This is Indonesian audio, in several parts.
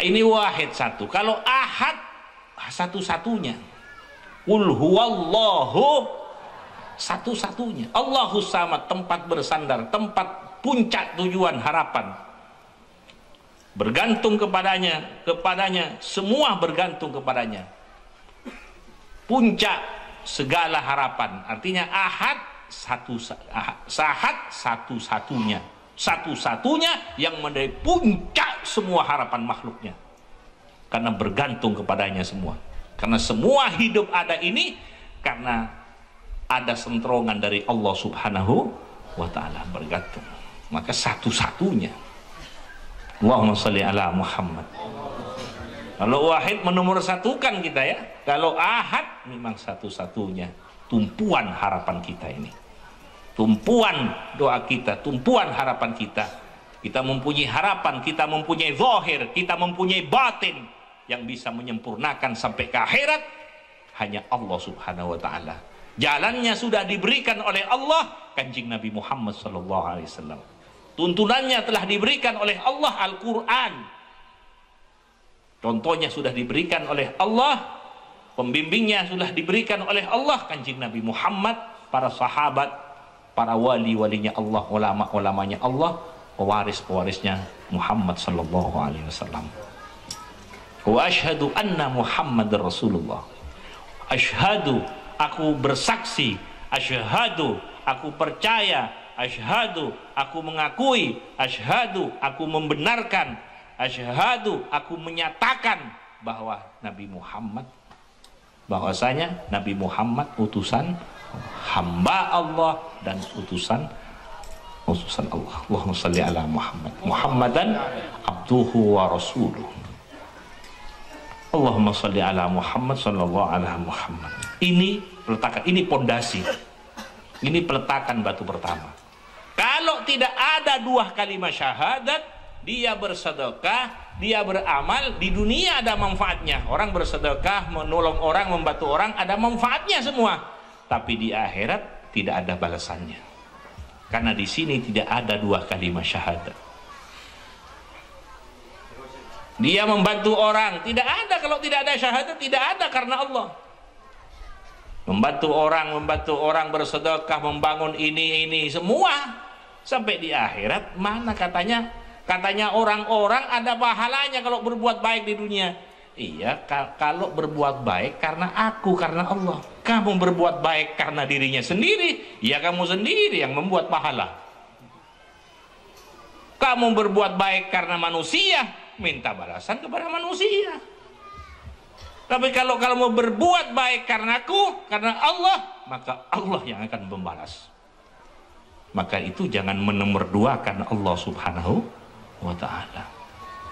Ini wahid satu. Kalau ahad satu-satunya. Qul huwallahu satu-satunya. Allahus samad, tempat bersandar, tempat puncak tujuan harapan. Bergantung kepadanya, semua bergantung kepadanya. Puncak segala harapan. Artinya ahad satu-satunya. Satu-satunya yang menjadi puncak semua harapan makhluknya. Karena bergantung kepadanya semua. Karena semua hidup ada ini karena ada sentrongan dari Allah Subhanahu wa ta'ala, bergantung. Maka satu-satunya. Allahumma sholli ala Muhammad. Kalau wahid menomorsatukan kita ya. Kalau ahad memang satu-satunya. Tumpuan harapan kita ini. Tumpuan doa kita, tumpuan harapan kita. Kita mempunyai harapan, kita mempunyai zahir, kita mempunyai batin yang bisa menyempurnakan sampai ke akhirat hanya Allah Subhanahu wa ta'ala. Jalannya sudah diberikan oleh Allah, Kanjeng Nabi Muhammad sallallahu alaihi wasallam. Tuntunannya telah diberikan oleh Allah, Al-Qur'an. Contohnya sudah diberikan oleh Allah, pembimbingnya sudah diberikan oleh Allah, Kanjeng Nabi Muhammad, para sahabat, para wali-walinya Allah, ulama-ulamanya Allah, pewaris-pewarisnya Muhammad sallallahu alaihi wasallam. Wa asyhadu anna Muhammadar Rasulullah. Asyhadu, aku bersaksi, asyhadu, aku percaya, asyhadu, aku mengakui, asyhadu, aku membenarkan, asyhadu, aku menyatakan bahwa Nabi Muhammad, bahwasanya Nabi Muhammad utusan hamba Allah dan utusan Allah. Allahumma shalli ala Muhammad. Muhammadan abduhu wa rasuluh. Allahumma shalli ala Muhammad sallallahu ala Muhammad. Ini peletakan, ini pondasi. Ini peletakan batu pertama. Kalau tidak ada dua kalimat syahadat, dia bersedekah, dia beramal, di dunia ada manfaatnya. Orang bersedekah, menolong orang, membantu orang, ada manfaatnya semua. Tapi di akhirat tidak ada balasannya. Karena di sini tidak ada dua kalimat syahadat. Dia membantu orang, tidak ada kalau tidak ada syahadat, tidak ada karena Allah. Membantu orang bersedekah, membangun ini semua sampai di akhirat mana katanya orang-orang ada pahalanya kalau berbuat baik di dunia. Iya, kalau berbuat baik karena aku, karena Allah. Kamu berbuat baik karena dirinya sendiri, ya kamu sendiri yang membuat pahala. Kamu berbuat baik karena manusia, minta balasan kepada manusia. Tapi kalau kamu berbuat baik karena aku, karena Allah, maka Allah yang akan membalas. Maka itu jangan menomorduakan Allah Subhanahu wa ta'ala.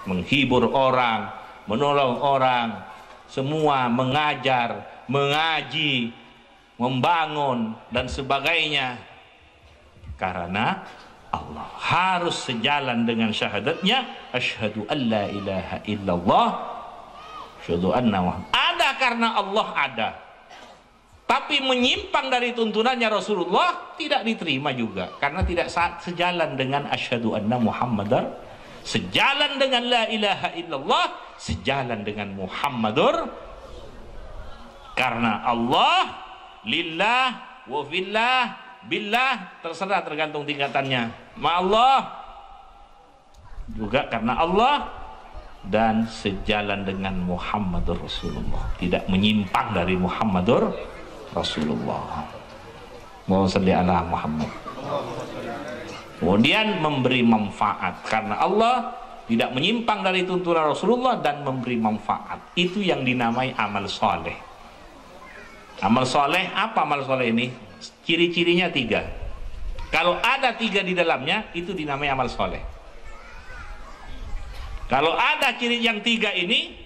Menghibur orang, menolong orang, semua mengajar, mengaji, membangun dan sebagainya karena Allah. Harus sejalan dengan syahadatnya, asyhadu an la ilaha illallah, asyhadu anna Muhammad. Ada karena Allah ada. Tapi menyimpang dari tuntunannya Rasulullah tidak diterima juga karena tidak sejalan dengan asyhadu anna Muhammadar, sejalan dengan la ilaha illallah, sejalan dengan Muhammadur. Karena Allah, lillah, wa fillah, billah, terserah tergantung tingkatannya. Allah juga karena Allah dan sejalan dengan Muhammadur Rasulullah, tidak menyimpang dari Muhammadur Rasulullah. Allahumma shalli ala Muhammad. Kemudian memberi manfaat karena Allah, tidak menyimpang dari tuntunan Rasulullah dan memberi manfaat. Itu yang dinamai amal soleh. Amal soleh, apa amal soleh ini? Ciri-cirinya 3. Kalau ada 3 di dalamnya, itu dinamai amal soleh. Kalau ada ciri yang 3 ini,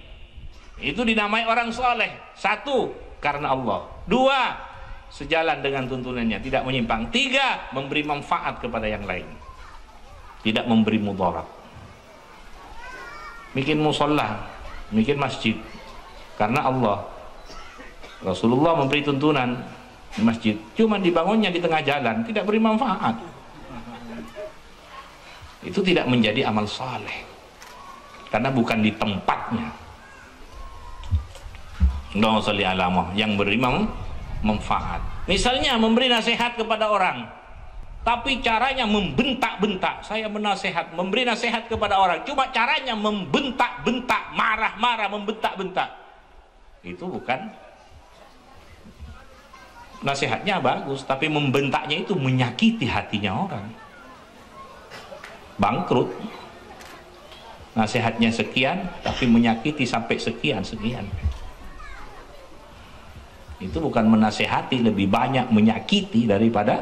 itu dinamai orang soleh. 1, karena Allah. 2, sejalan dengan tuntunannya, tidak menyimpang. 3, memberi manfaat kepada yang lain, tidak memberi mudarat. Bikin musola, bikin masjid karena Allah. Rasulullah memberi tuntunan di masjid, cuma dibangunnya di tengah jalan, tidak beri manfaat. Itu tidak menjadi amal saleh. karena bukan di tempatnya. Allahumma sholli ala Muhammad, yang beri manfaat. Misalnya memberi nasihat kepada orang, tapi caranya membentak-bentak. Saya menasihat, memberi nasihat kepada orang, cuma caranya membentak-bentak, marah-marah, membentak-bentak. Itu bukan nasihatnya bagus, tapi membentaknya itu menyakiti hatinya orang. Bangkrut. Nasihatnya sekian, tapi menyakiti sampai sekian. Itu bukan menasehati, lebih banyak menyakiti daripada.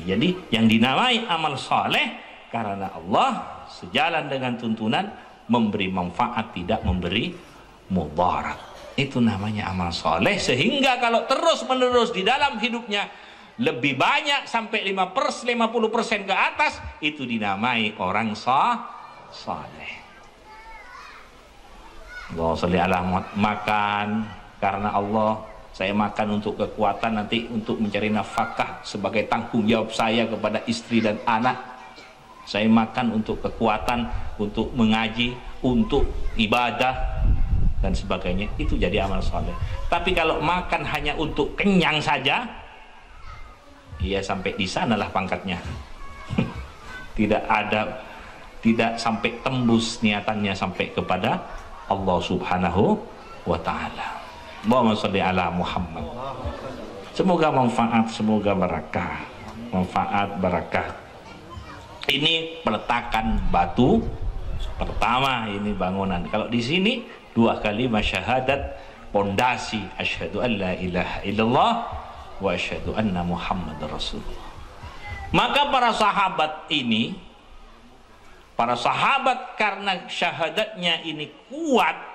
Jadi yang dinamai amal soleh karena Allah sejalan dengan tuntunan memberi manfaat, tidak memberi mudarat. Itu namanya amal soleh. Sehingga kalau terus menerus di dalam hidupnya lebih banyak sampai 50% ke atas, itu dinamai orang soleh. Allah sholli ala Muhammad. Makan karena Allah, saya makan untuk kekuatan nanti untuk mencari nafkah sebagai tanggung jawab saya kepada istri dan anak. Saya makan untuk kekuatan, untuk mengaji, untuk ibadah dan sebagainya. Itu jadi amal soleh. Tapi kalau makan hanya untuk kenyang saja, ya sampai di sanalah pangkatnya. Tidak sampai tembus niatannya sampai kepada Allah Subhanahu wa ta'ala. Allahumma sholli ala Muhammad. Semoga manfaat, semoga barakah. Manfaat, barakah. Ini peletakan batu pertama, ini bangunan. Kalau di sini 2 kali syahadat, pondasi asyhadu an la ilaha illallah wa asyhadu anna Muhammadar Rasulullah. Maka para sahabat karena syahadatnya ini kuat.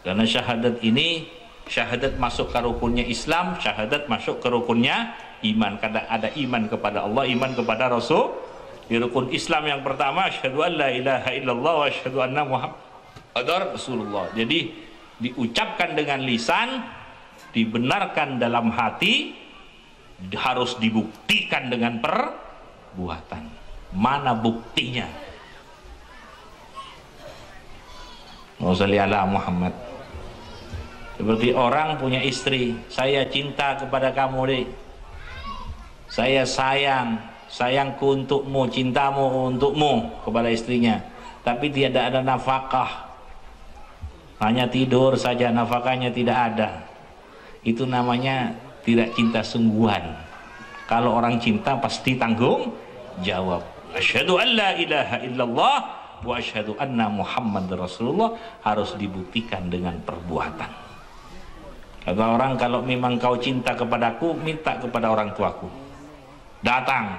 Karena syahadat masuk ke rukunnya Islam, syahadat masuk ke rukunnya iman. Karena ada iman kepada Allah, iman kepada Rasul. Di rukun Islam yang pertama, asyhadu an la ilaha illallah wa asyhadu anna Muhammadar Rasulullah. Jadi diucapkan dengan lisan, dibenarkan dalam hati, harus dibuktikan dengan perbuatan. Mana buktinya? Sholli ala Muhammad. Seperti orang punya istri, saya cinta kepada kamu deh, saya sayangku untukmu, cintamu untukmu kepada istrinya, tapi tidak ada nafkah, hanya tidur saja, nafkahnya tidak ada. Itu namanya tidak cinta sungguhan. Kalau orang cinta pasti tanggung jawab. Asyhadu an la ilaha illallah wa asyhadu anna Muhammadar Rasulullah, harus dibuktikan dengan perbuatan. Kata orang, kalau memang kau cinta kepadaku, minta kepada orang tuaku, datang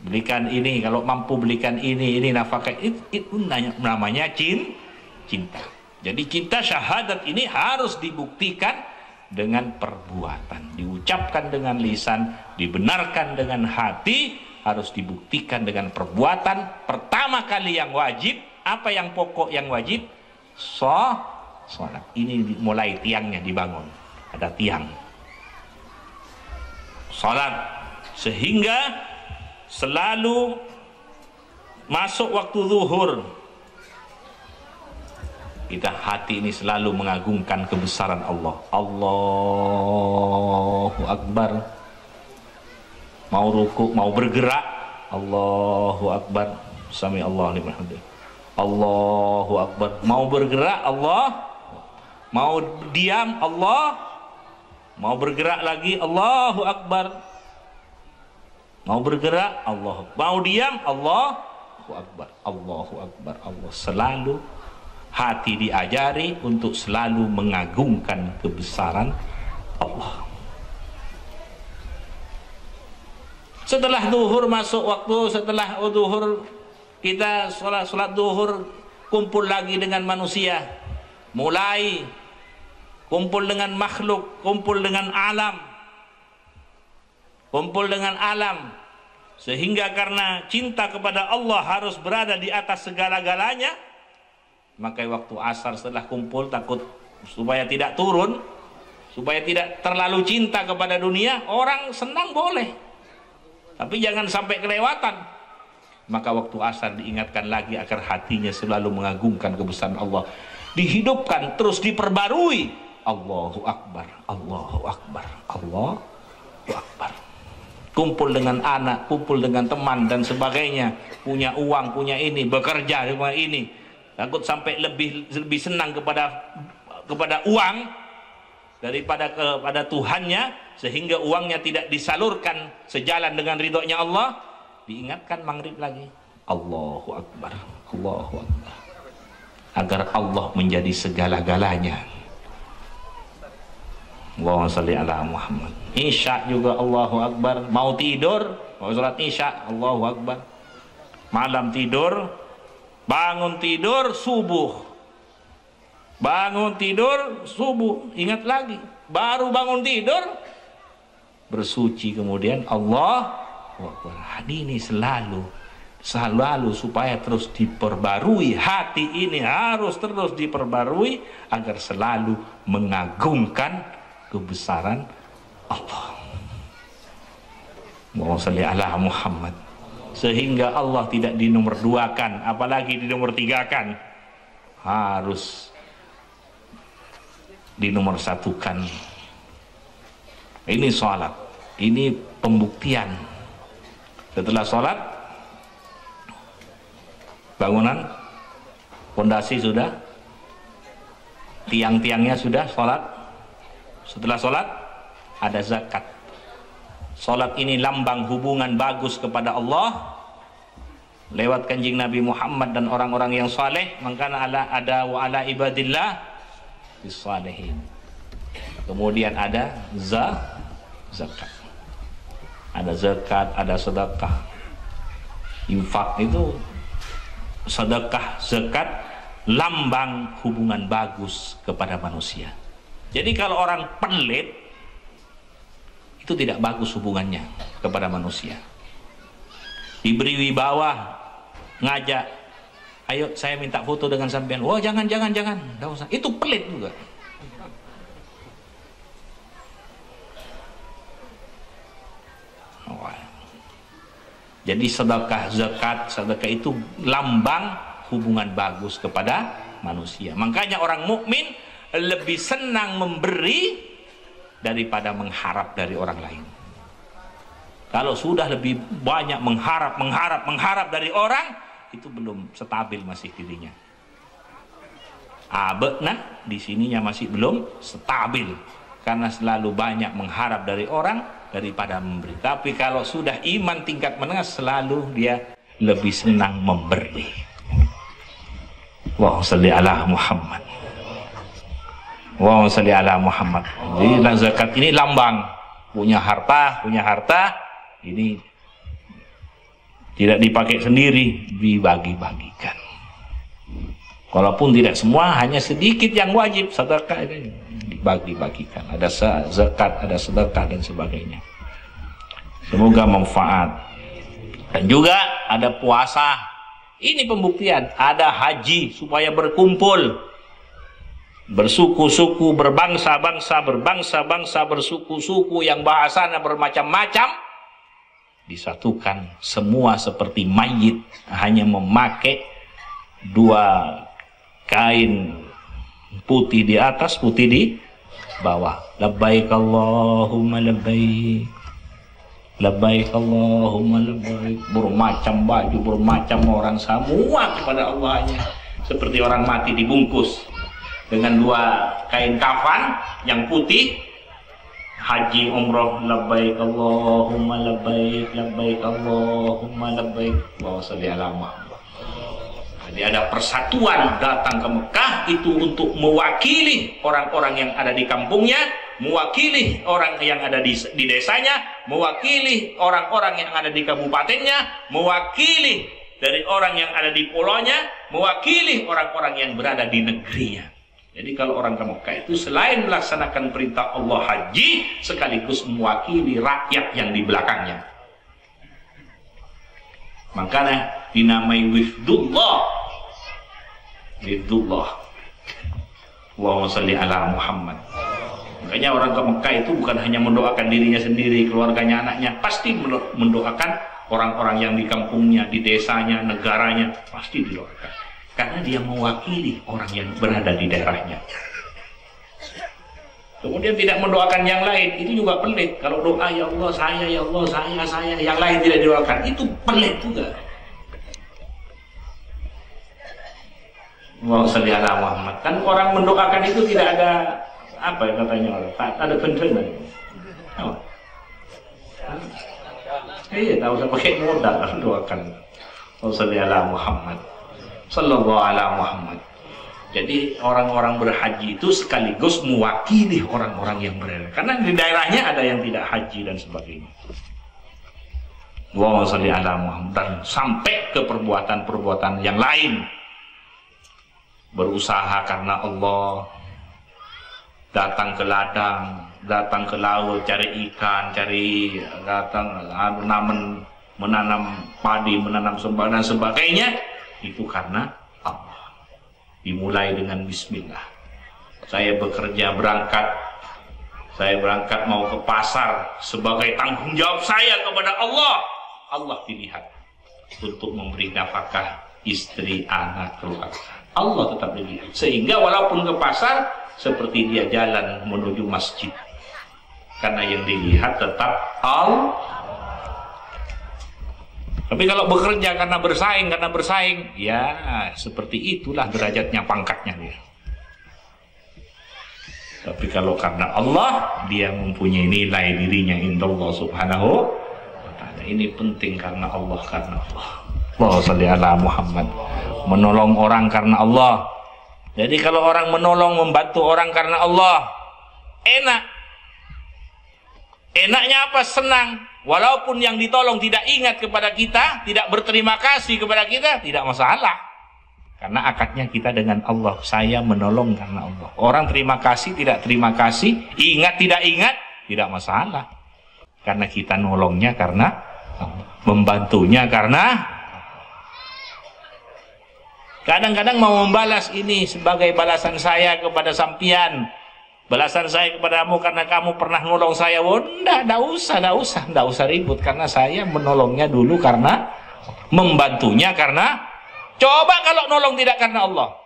belikan ini, kalau mampu belikan ini nafkah. Itu namanya cinta. Jadi cinta syahadat ini harus dibuktikan dengan perbuatan, diucapkan dengan lisan, dibenarkan dengan hati, harus dibuktikan dengan perbuatan. Pertama kali yang wajib, apa yang pokok yang wajib? Sholat. Ini mulai tiangnya dibangun, ada tiang sholat, sehingga selalu masuk waktu zuhur kita hati ini selalu mengagungkan kebesaran Allah. Allahu Akbar. Mau ruku, mau bergerak, Allahu Akbar. Sami Allah liman hamidah. Allahu Akbar. Mau bergerak, Allah. Mau diam, Allah. Mau bergerak lagi, Allahu Akbar. Mau bergerak, Allah. Mau diam, Allahu Akbar. Allahu Akbar. Allah. Selalu hati diajari untuk selalu mengagungkan kebesaran Allah. Setelah duhur masuk waktu, setelah duhur kita sholat duhur, kumpul lagi dengan manusia, mulai kumpul dengan makhluk, kumpul dengan alam, sehingga karena cinta kepada Allah harus berada di atas segala-galanya. Maka waktu asar setelah kumpul, takut supaya tidak turun, supaya tidak terlalu cinta kepada dunia. Orang senang boleh, tapi jangan sampai kelewatan. maka waktu asar diingatkan lagi agar hatinya selalu mengagungkan kebesaran Allah. Dihidupkan, terus diperbarui. Allahu Akbar, Allahu Akbar, Allahu Akbar. Kumpul dengan anak, kumpul dengan teman dan sebagainya. Punya uang, punya ini, bekerja semua ini. Takut sampai lebih senang kepada uang daripada kepada Tuhannya, sehingga uangnya tidak disalurkan sejalan dengan ridhonya Allah. Diingatkan maghrib lagi. Allahu Akbar, Allahu Akbar. Agar Allah menjadi segala-galanya. Allahumma sholli ala Muhammad. Isya juga Allahu Akbar. Mau tidur, mau sholat Isya, Allahu Akbar. Malam tidur, bangun tidur subuh. Bangun tidur subuh, ingat lagi. Baru bangun tidur, bersuci kemudian Allah Akbar. Ini selalu supaya terus diperbarui. Hati ini harus terus diperbarui agar selalu mengagungkan kebesaran Allah. Allahumma sholli ala Muhammad. Sehingga Allah tidak dinomorduakan, apalagi dinomortigakan. Harus dinomorsatukan. Ini sholat, ini pembuktian. Setelah sholat, bangunan, fondasi sudah, tiang-tiangnya sudah, sholat. Setelah sholat, ada zakat. Sholat ini lambang hubungan bagus kepada Allah lewat kanjeng Nabi Muhammad dan orang-orang yang saleh. Maka ada wa ala ibadillah bisalihin. Kemudian ada zakat. Ada zakat, ada sedekah. Infak itu sedekah, zakat lambang hubungan bagus kepada manusia. Jadi kalau orang pelit, itu tidak bagus hubungannya kepada manusia. Diberi wibawa, ngajak, ayo saya minta foto dengan sampean. Wah, jangan, enggak usah. Itu pelit juga. Jadi sedekah, zakat, sedekah itu lambang hubungan bagus kepada manusia. Makanya orang mukmin lebih senang memberi daripada mengharap dari orang lain. Kalau sudah lebih banyak mengharap dari orang, itu belum stabil masih dirinya. Nah, di sininya masih belum stabil karena selalu banyak mengharap dari orang daripada memberi. Tapi kalau sudah iman tingkat menengah, selalu dia lebih senang memberi. Allahumma sholli ala Muhammad. Allahumma sholli ala Muhammad. Jadi zakat ini lambang punya harta ini tidak dipakai sendiri, dibagi-bagikan. Walaupun tidak semua, hanya sedikit yang wajib, sedekah ini dibagi-bagikan. Ada zakat, ada sedekah dan sebagainya. Semoga manfaat. Dan juga ada puasa. Ini pembuktian. Ada haji supaya berkumpul, bersuku-suku, berbangsa-bangsa, bersuku-suku yang bahasanya bermacam-macam, disatukan semua seperti mayit, hanya memakai dua kain putih di atas, putih di bawah. Labbaik Allahumma labbaik, labbaik Allahumma labbaik. Bermacam baju, bermacam orang, semua kepada Allahnya. Seperti orang mati dibungkus dengan dua kain kafan yang putih. Haji umroh, labbaik Allahumma labbaik, labbaik Allahumma labbaik. Allahumma sholli ala Muhammad. Jadi ada persatuan datang ke Mekah itu untuk mewakili orang-orang yang ada di kampungnya, mewakili orang yang ada di desanya, mewakili orang-orang yang ada di kabupatennya, mewakili dari orang yang ada di pulaunya, mewakili orang-orang yang berada di negerinya. Jadi kalau orang ke Mekah itu selain melaksanakan perintah Allah haji, sekaligus mewakili rakyat yang di belakangnya. Makanya dinamai wifdullah. Wifdullah. Allahumma sholli ala Muhammad. Makanya orang ke Mekah itu bukan hanya mendoakan dirinya sendiri, keluarganya, anaknya, pasti mendoakan orang-orang yang di kampungnya, di desanya, negaranya, pasti didoakan. Karena dia mewakili orang yang berada di daerahnya. Kemudian tidak mendoakan yang lain, itu juga pelit. Kalau doa, ya Allah saya, ya Allah saya, yang lain tidak didoakan, itu pelit juga. Wa sholli ala Muhammad. Kan orang mendoakan itu tidak ada apa ya katanya orang, tak ada pendengar. Iya, tak usah pakai modal doakan. Wa sholli ala Muhammad. Sallallahu ala Muhammad. Jadi orang-orang berhaji itu sekaligus mewakili orang-orang yang berada. Karena di daerahnya ada yang tidak haji dan sebagainya. Wa sholli ala Muhammad. Dan sampai ke perbuatan-perbuatan yang lain. Berusaha karena Allah, datang ke ladang, datang ke laut, cari ikan, menanam padi, menanam sembah dan sebagainya, itu karena Allah. Dimulai dengan bismillah. Saya bekerja saya berangkat mau ke pasar sebagai tanggung jawab saya kepada Allah. Allah dilihat untuk memberi nafkah istri, anak, keluarga. Allah tetap dilihat. Sehingga walaupun ke pasar, seperti dia jalan menuju masjid. Karena yang dilihat tetap Allah. Tapi kalau bekerja karena bersaing, ya seperti itulah derajatnya, pangkatnya dia. Tapi kalau karena Allah, dia mempunyai nilai dirinya indallah subhanahu wa ta'ala. Ini penting karena Allah. Allahumma sholli ala Muhammad. Menolong orang karena Allah. Jadi kalau orang menolong, membantu orang karena Allah, enak. Enaknya apa? Senang. Walaupun yang ditolong tidak ingat kepada kita, tidak berterima kasih kepada kita, tidak masalah. Karena akadnya kita dengan Allah. Saya menolong karena Allah. Orang terima kasih, tidak terima kasih, ingat, tidak ingat, tidak masalah. Karena kita nolongnya karena Allah. Membantunya karena kadang-kadang mau membalas ini sebagai balasan saya kepada sampian, balasan saya kepadamu karena kamu pernah nolong saya. Enggak usah ribut, karena saya menolongnya dulu karena, membantunya karena. Coba kalau nolong tidak karena Allah,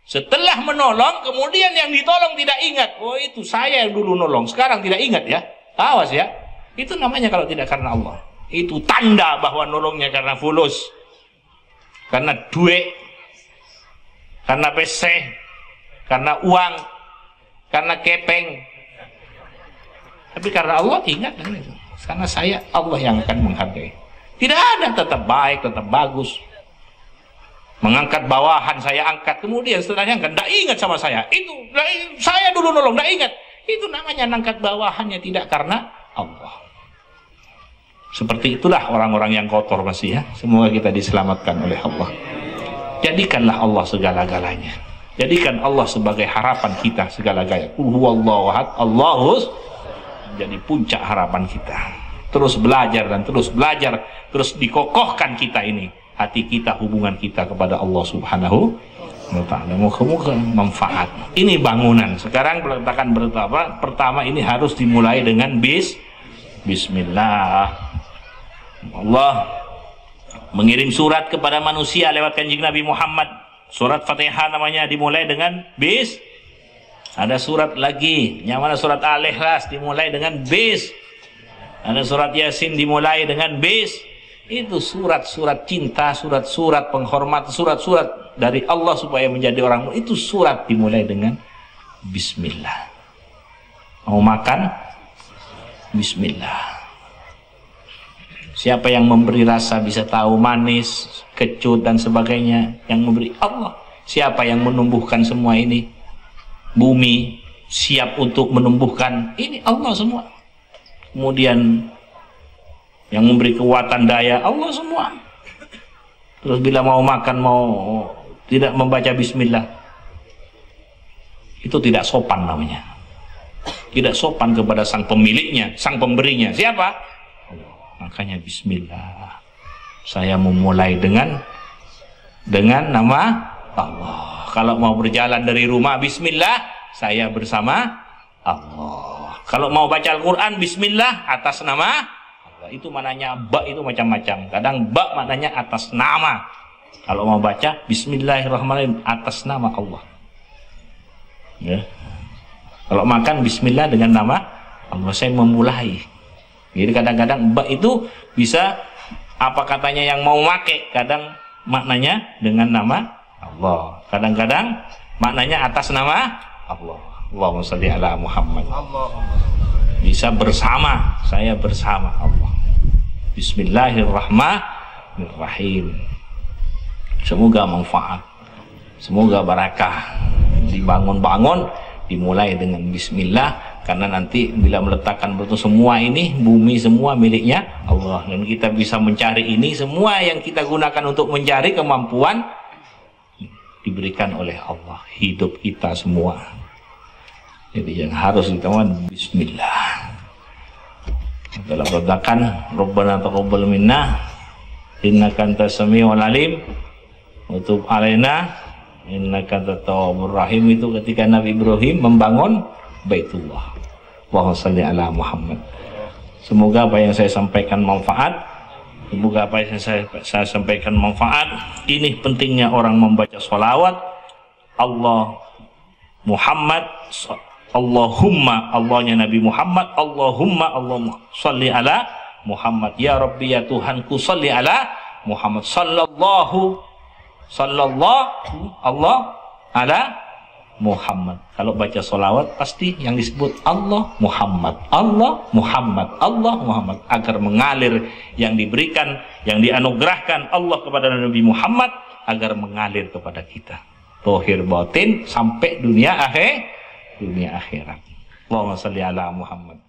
setelah menolong kemudian yang ditolong tidak ingat, oh itu saya yang dulu nolong, sekarang tidak ingat ya, awas ya. Itu namanya kalau tidak karena Allah. Itu tanda bahwa nolongnya karena fulus, karena duit, karena PC, karena uang, karena kepeng. Tapi karena Allah ingat, karena saya, Allah yang akan menghargai. Tidak ada, tetap baik, tetap bagus. Mengangkat bawahan saya angkat, kemudian setelahnya tidak ingat sama saya. Itu saya dulu nolong, tidak ingat. Itu namanya angkat bawahannya tidak karena Allah. Seperti itulah orang-orang yang kotor masih ya. Semoga kita diselamatkan oleh Allah. Jadikanlah Allah segala-galanya. Jadikan Allah sebagai harapan kita segala-galanya. Qul huwallahu ahad, Allahus, jadi puncak harapan kita. Terus belajar dan terus belajar, terus dikokohkan kita ini, hati kita, hubungan kita kepada Allah Subhanahu wa ta'ala. Moga-moga manfaat. Ini bangunan. Sekarang peletakan pertama ini harus dimulai dengan bismillah. Allah mengirim surat kepada manusia lewat kanjeng Nabi Muhammad. Surat Fatihah namanya, dimulai dengan bis. Ada surat lagi, yang mana surat Al-Ikhlas dimulai dengan bis. Ada surat Yasin dimulai dengan bis. Itu surat-surat cinta, surat-surat penghormatan, surat-surat dari Allah supaya menjadi orang. Itu surat dimulai dengan bismillah. Mau makan? Bismillah. Siapa yang memberi rasa bisa tahu manis, kecut dan sebagainya, yang memberi Allah. Siapa yang menumbuhkan semua ini? Bumi siap untuk menumbuhkan ini, Allah semua. Kemudian yang memberi kekuatan daya, Allah semua. Terus bila mau makan, mau tidak membaca bismillah, itu tidak sopan namanya. Tidak sopan kepada sang pemiliknya, sang pemberinya. Siapa? Makanya bismillah. Saya memulai dengan nama Allah. Kalau mau berjalan dari rumah, bismillah, saya bersama Allah. Kalau mau baca Al-Quran, bismillah, atas nama Allah. Itu maknanya ba itu macam-macam. Kadang ba maknanya atas nama. Kalau mau baca bismillahirrahmanirrahim atas nama Allah. Ya. Kalau makan bismillah dengan nama Allah, saya memulai. Jadi kadang-kadang ba itu bisa apa katanya yang mau make, kadang maknanya dengan nama Allah. Kadang-kadang maknanya atas nama Allah. Allahumma shalli ala Muhammad. Bisa bersama, saya bersama Allah. Bismillahirrahmanirrahim. Semoga manfaat, semoga barakah. Dibangun-bangun, dimulai dengan bismillah, karena nanti bila meletakkan betul semua ini, bumi semua miliknya Allah, dan kita bisa mencari ini, semua yang kita gunakan untuk mencari kemampuan diberikan oleh Allah, hidup kita semua. Jadi yang harus ditemukan bismillah. Dalam ledakan Rabbana taqabbal minna innaka antas samiul alim wa tub alaina innaka antat tawwabur rahim. Itu ketika Nabi Ibrahim membangun Baitullah. Allahumma shalli ala Muhammad. Semoga apa yang saya sampaikan manfaat. Semoga apa yang saya sampaikan manfaat. Ini pentingnya orang membaca sholawat. Allah Muhammad, Allahumma, Allahnya Nabi Muhammad, Allahumma sholli ala Muhammad. Ya Rabbi, ya Tuhanku, sholli ala Muhammad. Sallallahu Allah ala Muhammad. Kalau baca sholawat pasti yang disebut Allah Muhammad, Allah Muhammad, Allah Muhammad, agar mengalir yang diberikan, yang dianugerahkan Allah kepada Nabi Muhammad agar mengalir kepada kita, zahir batin sampai dunia akhirat. Allahumma shalli ala Muhammad.